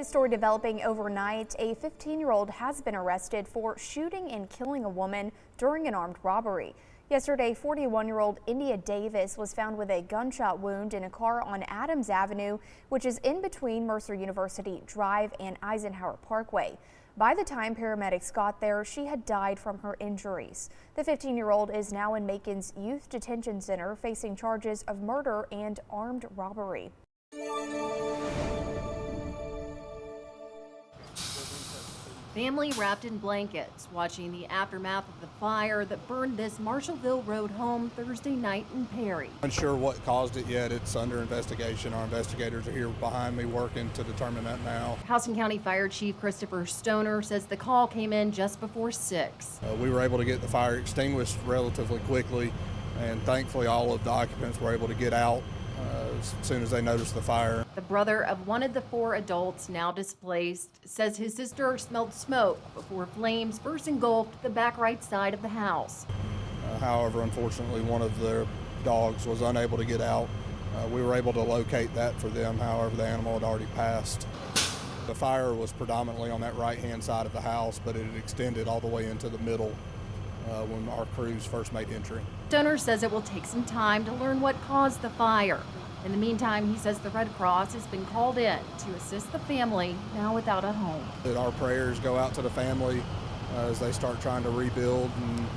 This story developing overnight. A 15-year-old has been arrested for shooting and killing a woman during an armed robbery. Yesterday, 41-year-old India Davis was found with a gunshot wound in a car on Adams Avenue, which is in between Mercer University Drive and Eisenhower Parkway. By the time paramedics got there, she had died from her injuries. The 15-year-old is now in Macon's Youth Detention Center facing charges of murder and armed robbery. Family wrapped in blankets, watching the aftermath of the fire that burned this Marshallville Road home Thursday night in Perry. Unsure what caused it yet. It's under investigation. Our investigators are here behind me working to determine that now. Houston County Fire Chief Christopher Stoner says the call came in just before 6. We were able to get the fire extinguished relatively quickly, and thankfully all of the occupants were able to get out as soon as they noticed the fire. The brother of one of the 4 adults now displaced says his sister smelled smoke before flames first engulfed the back right side of the house. However, unfortunately, one of their dogs was unable to get out. We were able to locate that for them. However, the animal had already passed. The fire was predominantly on that right-hand side of the house, but it had extended all the way into the middle when our crews first made entry. Stoner says it will take some time to learn what caused the fire. In the meantime, he says the Red Cross has been called in to assist the family now without a home. Our prayers go out to the family as they start trying to rebuild, and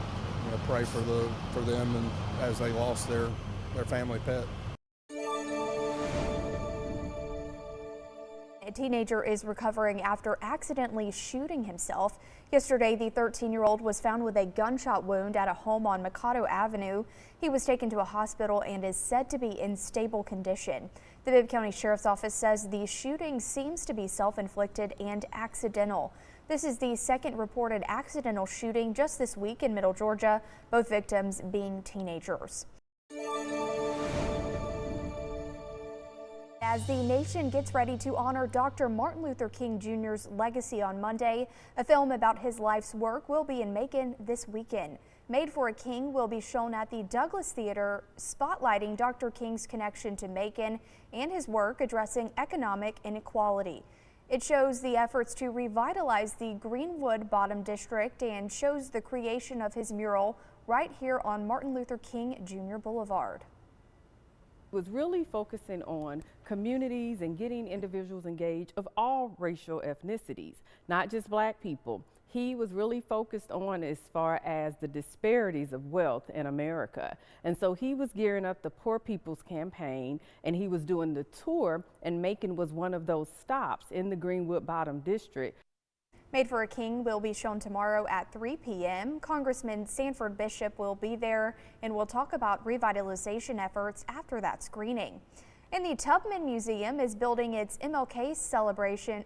pray for them and as they lost their family pet. A teenager is recovering after accidentally shooting himself. Yesterday, the 13-year-old was found with a gunshot wound at a home on Macon Avenue. He was taken to a hospital and is said to be in stable condition. The Bibb County Sheriff's Office says the shooting seems to be self-inflicted and accidental. This is the second reported accidental shooting just this week in Middle Georgia, both victims being teenagers. As the nation gets ready to honor Dr. Martin Luther King Jr.'s legacy on Monday, a film about his life's work will be in Macon this weekend. Made for a King will be shown at the Douglas Theater, spotlighting Dr. King's connection to Macon and his work addressing economic inequality. It shows the efforts to revitalize the Greenwood Bottom District and shows the creation of his mural right here on Martin Luther King Jr. Boulevard. Was really focusing on communities and getting individuals engaged of all racial ethnicities, not just black people. He was really focused on as far as the disparities of wealth in America. And so he was gearing up the Poor People's Campaign, and he was doing the tour, and Macon was one of those stops in the Greenwood Bottom District. Made for a King will be shown tomorrow at 3 p.m. Congressman Sanford Bishop will be there and will talk about revitalization efforts after that screening. And the Tubman Museum is building its MLK celebration,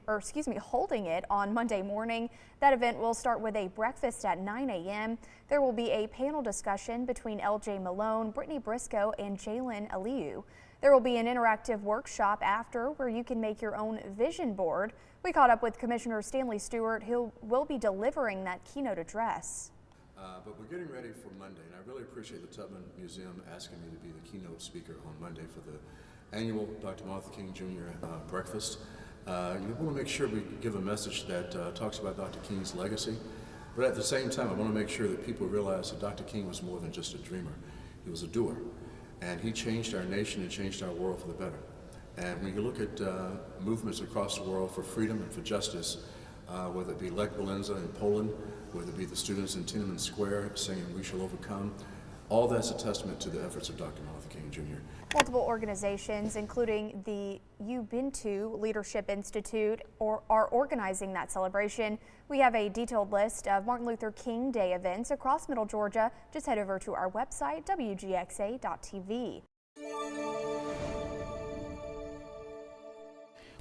holding it on Monday morning. That event will start with a breakfast at 9 a.m. There will be a panel discussion between L.J. Malone, Brittany Briscoe, and Jalen Aliu. There will be an interactive workshop after where you can make your own vision board. We caught up with Commissioner Stanley Stewart, who will be delivering that keynote address. But we're getting ready for Monday, and I really appreciate the Tubman Museum asking me to be the keynote speaker on Monday for the annual Dr. Martin King Jr. breakfast. We want to make sure we give a message that talks about Dr. King's legacy, but at the same time, I want to make sure that people realize that Dr. King was more than just a dreamer. He was a doer, and he changed our nation and changed our world for the better. And when you look at movements across the world for freedom and for justice, whether it be Lech Walesa in Poland, whether it be the students in Tiananmen Square singing "We Shall Overcome," all that's a testament to the efforts of Dr. Martin King Jr. Multiple organizations, including the Ubuntu Leadership Institute, are organizing that celebration. We have a detailed list of Martin Luther King Day events across Middle Georgia. Just head over to our website, WGXA.tv.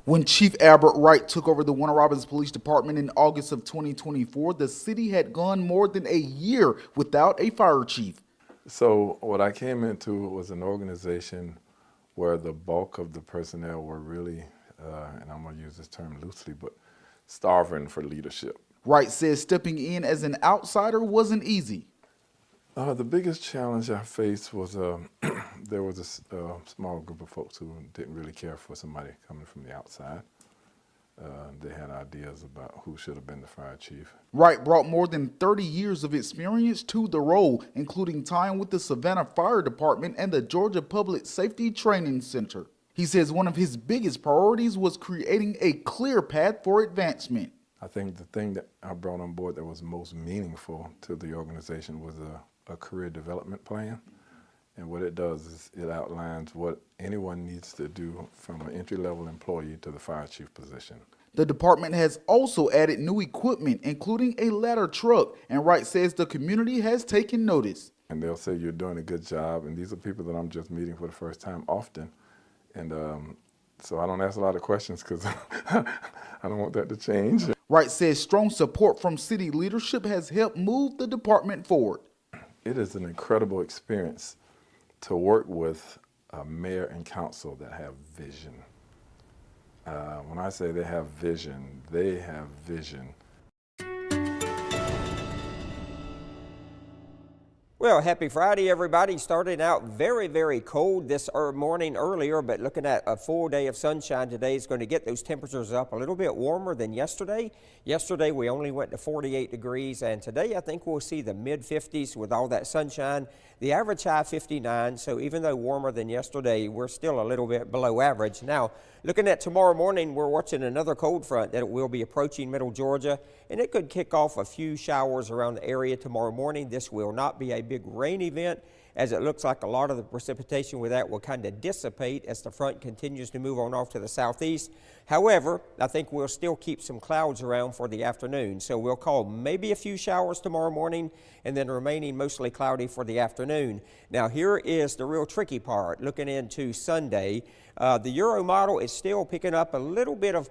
When Chief Albert Wright took over the Warner Robins Police Department in August of 2024, the city had gone more than a year without a fire chief. So what I came into was an organization where the bulk of the personnel were really, and I'm going to use this term loosely, but starving for leadership. Wright says stepping in as an outsider wasn't easy. The biggest challenge I faced was there was a small group of folks who didn't really care for somebody coming from the outside. they had ideas about who should have been the fire chief. Wright brought more than 30 years of experience to the role, including time with the Savannah Fire Department and the Georgia Public Safety Training Center. He says one of his biggest priorities was creating a clear path for advancement. I think the thing that I brought on board that was most meaningful to the organization was a career development plan. And what it does is it outlines what anyone needs to do from an entry-level employee to the fire chief position. The department has also added new equipment, including a ladder truck, and Wright says the community has taken notice. And they'll say you're doing a good job, and these are people that I'm just meeting for the first time often. And so I don't ask a lot of questions because I don't want that to change. Wright says strong support from city leadership has helped move the department forward. It is an incredible experience to work with a mayor and council that have vision. When I say they have vision, they have vision. Well, happy Friday, everybody. Starting out very, very cold this morning earlier, but looking at a full day of sunshine today is going to get those temperatures up a little bit warmer than yesterday. Yesterday, we only went to 48 degrees, and today I think we'll see the mid-50s with all that sunshine. The average high 59, so even though warmer than yesterday, we're still a little bit below average. Now, looking at tomorrow morning, we're watching another cold front that will be approaching middle Georgia, and it could kick off a few showers around the area tomorrow morning. This will not be a big rain event, as it looks like a lot of the precipitation with that will kind of dissipate as the front continues to move on off to the southeast. However, I think we'll still keep some clouds around for the afternoon, so we'll call maybe a few showers tomorrow morning and then remaining mostly cloudy for the afternoon. Now, here is the real tricky part, looking into Sunday. The Euro model is still picking up a little bit of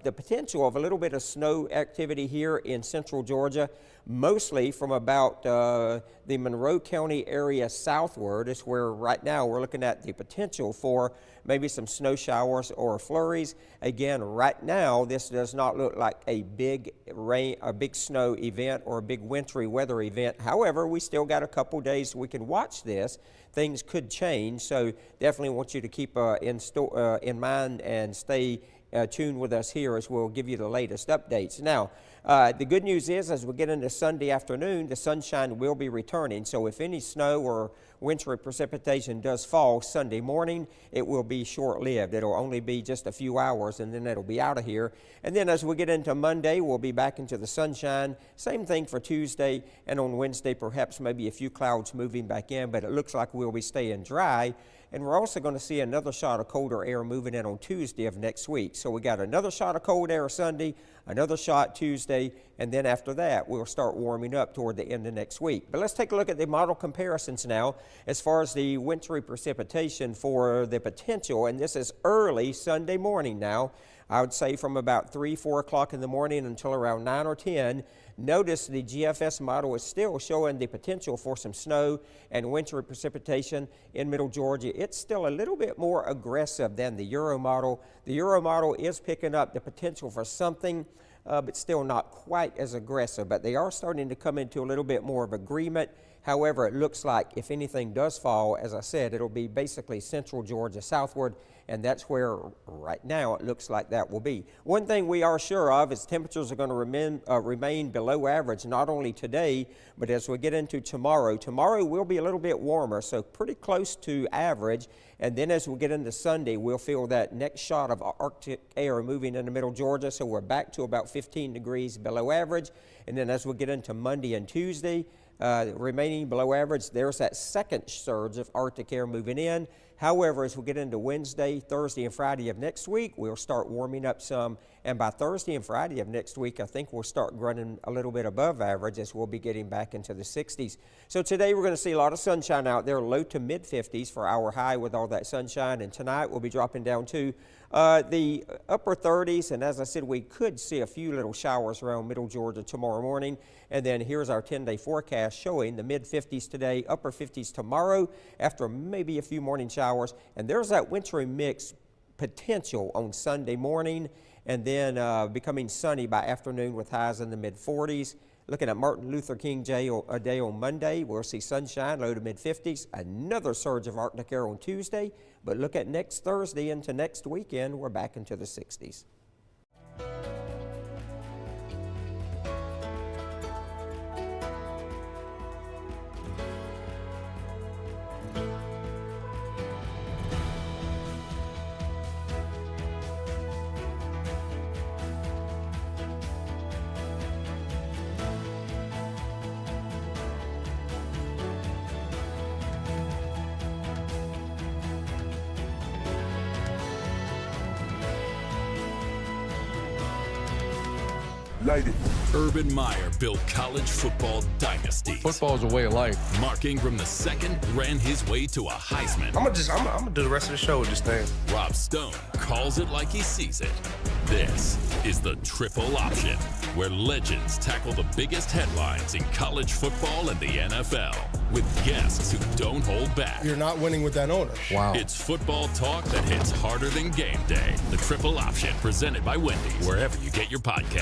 the potential of a little bit of snow activity here in central Georgia, mostly from about the Monroe County area southward is where right now we're looking at the potential for maybe some snow showers or flurries. Again, right now this does not look like a big rain, a big snow event or a big wintry weather event. However, we still got a couple days we can watch this. Things could change, so definitely want you to keep in mind and stay tuned with us here as we'll give you the latest updates. Now, the good news is as we get into Sunday afternoon, the sunshine will be returning. So if any snow or wintry precipitation does fall Sunday morning, it will be short-lived. It'll only be just a few hours and then it'll be out of here. And then as we get into Monday, we'll be back into the sunshine. Same thing for Tuesday, and on Wednesday, perhaps maybe a few clouds moving back in, but it looks like we'll be staying dry. And we're also going to see another shot of colder air moving in on Tuesday of next week. So we got another shot of cold air Sunday, another shot Tuesday, and then after that, we'll start warming up toward the end of next week. But let's take a look at the model comparisons now as far as the wintry precipitation for the potential. And this is early Sunday morning now. I would say from about 3, 4 o'clock in the morning until around 9 or 10. Notice the GFS model is still showing the potential for some snow and wintry precipitation in middle Georgia. It's still a little bit more aggressive than the Euro model. The Euro model is picking up the potential for something, but still not quite as aggressive. But they are starting to come into a little bit more of agreement. However, it looks like if anything does fall, as I said, it'll be basically central Georgia southward, and that's where right now it looks like that will be. One thing we are sure of is temperatures are going to remain below average, not only today, but as we get into tomorrow. Tomorrow will be a little bit warmer, so pretty close to average. And then as we get into Sunday, we'll feel that next shot of Arctic air moving into middle Georgia, so we're back to about 15 degrees below average. And then as we get into Monday and Tuesday, remaining below average, there's that second surge of Arctic air moving in. However, as we get into Wednesday, Thursday, and Friday of next week, we'll start warming up some. And by Thursday and Friday of next week, I think we'll start running a little bit above average as we'll be getting back into the 60s. So today we're going to see a lot of sunshine out there, low to mid 50s for our high with all that sunshine. And tonight we'll be dropping down to the upper 30s. And as I said, we could see a few little showers around middle Georgia tomorrow morning. And then here's our 10-day forecast showing the mid 50s today, upper 50s tomorrow after maybe a few morning showers. And there's that wintry mix potential on Sunday morning, and then becoming sunny by afternoon with highs in the mid 40s. Looking at Martin Luther King Day on Monday, we'll see sunshine, low to mid 50s. Another surge of Arctic air on Tuesday, but look at next Thursday into next weekend, we're back into the 60s. Lady. Urban Meyer built college football dynasties. Football is a way of life. Mark Ingram II ran his way to a Heisman. I'm gonna do the rest of the show with this thing. Rob Stone calls it like he sees it. This is the Triple Option, where legends tackle the biggest headlines in college football and the NFL with guests who don't hold back. You're not winning with that owner. Wow. It's football talk that hits harder than game day. The Triple Option, presented by Wendy's, wherever you get your podcast.